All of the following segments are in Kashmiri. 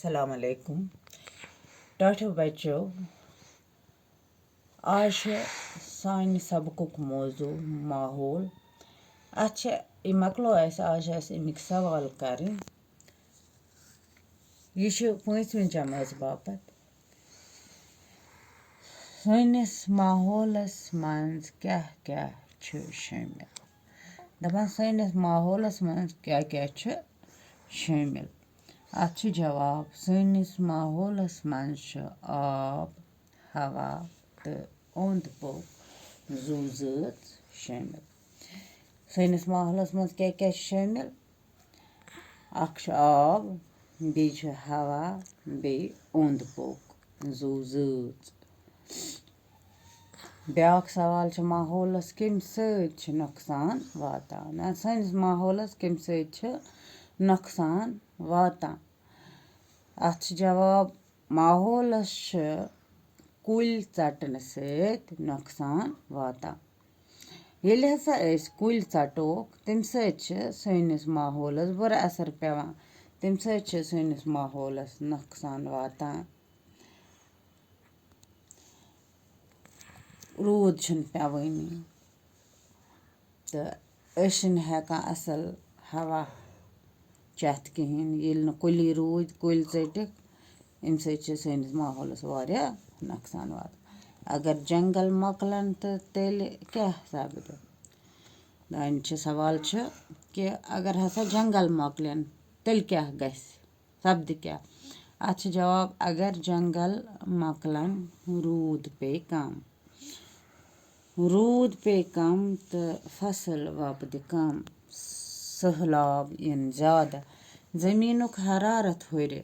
अस्सलाम वालेकुम टाठो बच्चों आज सानि सबकुक मौजू माहौल अच्छा ये मकलो आज अमिक सवाल कर यह 5वीं जमात बापत सानिस माहौलस मज क्या क्या शामिल दपान सानिस माहौलस मज क्या क्या शामिल अत जवाब सानिस माहौलस मज आब हवा तो ओंद पोक जू ज़ात शामिल सानिस माहौलस मज क्या क्या शामिल अख आब बे हवा बे ओंद पोक जू ज़ात ब्याक सवाल माहौलस कम सत नुकसान वातान सानिस माहौलस कम सत नुकसान वातान अत जवाब माहौलस कुल षटन सत नुकसान वातान येल हसा कुल षटोक तम सनिस माहौलस बुरा असर पेवान तम सनिस माहौलस नुकसान वातान रूद पेवानी तो हेकान असल हवा चेथ कहें ये कुली रूद कुल टिक अम सनिस माहौलस वारिया नुकसान वातान अगर जंगल मकलन तो तेल क्या सपद दान सवाल कि अगर हसा जंगल मकलन तेल क्या गस सपद क्या अत जवाब अगर जंगल मकलन रूद पे कम तो फसल वपद कम सहलाब इन ज़्यादा ज़मीनुक हरारत हुर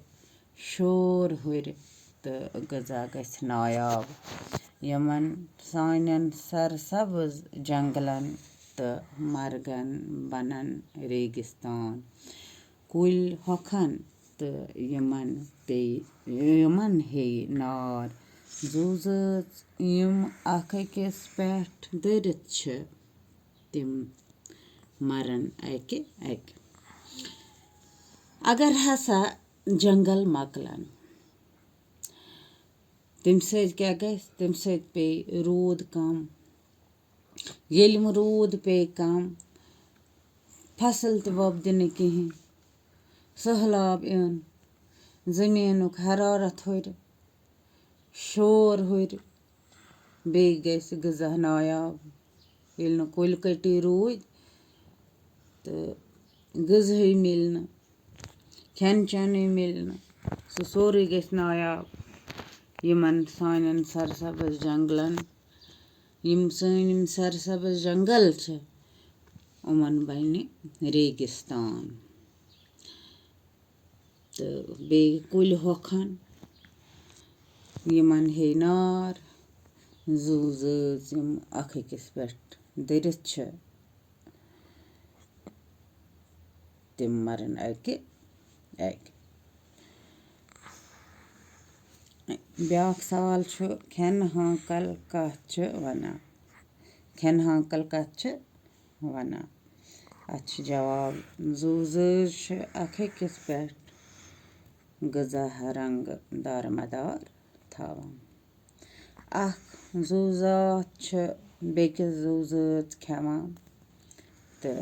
शोर हुर तो गज़ा गस नायाब यमन सानन सरसब्ज जंगलन तो मरगन बनन रेगिस्तान कुल होखन तो यमन हे नार जू ज़ात यम अकिस पेठ दरित तिम मरन अकि अगर हसा जंगल मकलन तम क्या गस तम पे रूद कम येलम रूद पे कम फसल तो वपद कहें सहलाब इन ज़मीनुक हरारत हुर शोर हुर बे गस गज़ा नायाब ये कुल कटी रूद तो गज़ा मिल खेन चेन मिल सोरे गस नायाब यमन सान सरसब्ज जंगलन यम सन सरसब्ज जंगल उमन बन रेगिस्तान तो बे कुल होखन यमन हे नार जू ज़ात यम अकिस पेठ दरित तिम मरन अकि ब्याक सवाल खेन हाकल कथ वनान खेन हाकल कथ वनान अत जवाब जू ज़ात अकिस पेठ गज़ा रंग दारमदार थावान अख जू ज़ात बेकिस जू ज़ात खेवान तो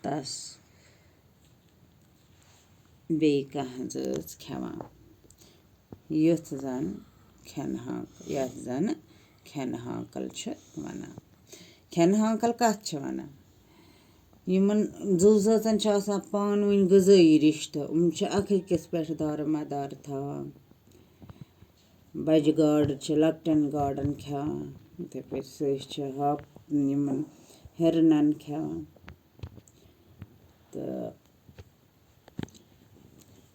तस बे कह ज़ात खेवान युथ जन खेन हाकल वनान खेन हाकल कथ वनान यमन जू ज़ातन पान वन गज़ाई रिश्त अकिस पेठ दारमदार थावान बज गाड़ लकटन गाड़न खेवान इथे पे यमन हिरनन खेवान तो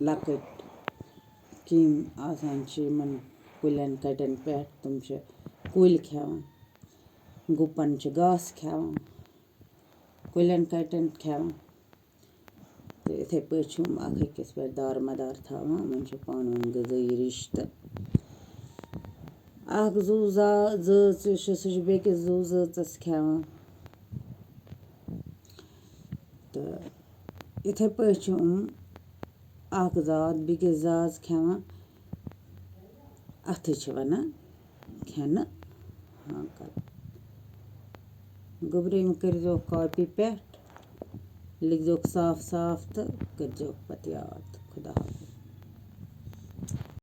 लकट किम आसान यमन कुलन कटन पे तुम कुल खेवान गुपन घास खेवान कुलन कटन खेवान तो इथे पे अकिस पे दारमदार थावान उमन पान वन गज़ाई रिश्त अख जू ज़ात सह बेकिस जू ज़ातस खेवान तो इथे पे اَکھ زات بیٚکِس زاژ کھٮ۪وان اَتھٕ چھِ وَنان کھٮ۪نہٕ ہانٛکَل گوٚبرٕ یِم کٔرۍزیوکھ کاپی پٮ۪ٹھ لیکھزیوکھ صاف صاف تہٕ کٔرۍزیوکھ پَتہٕ یاد خۄدا حافظ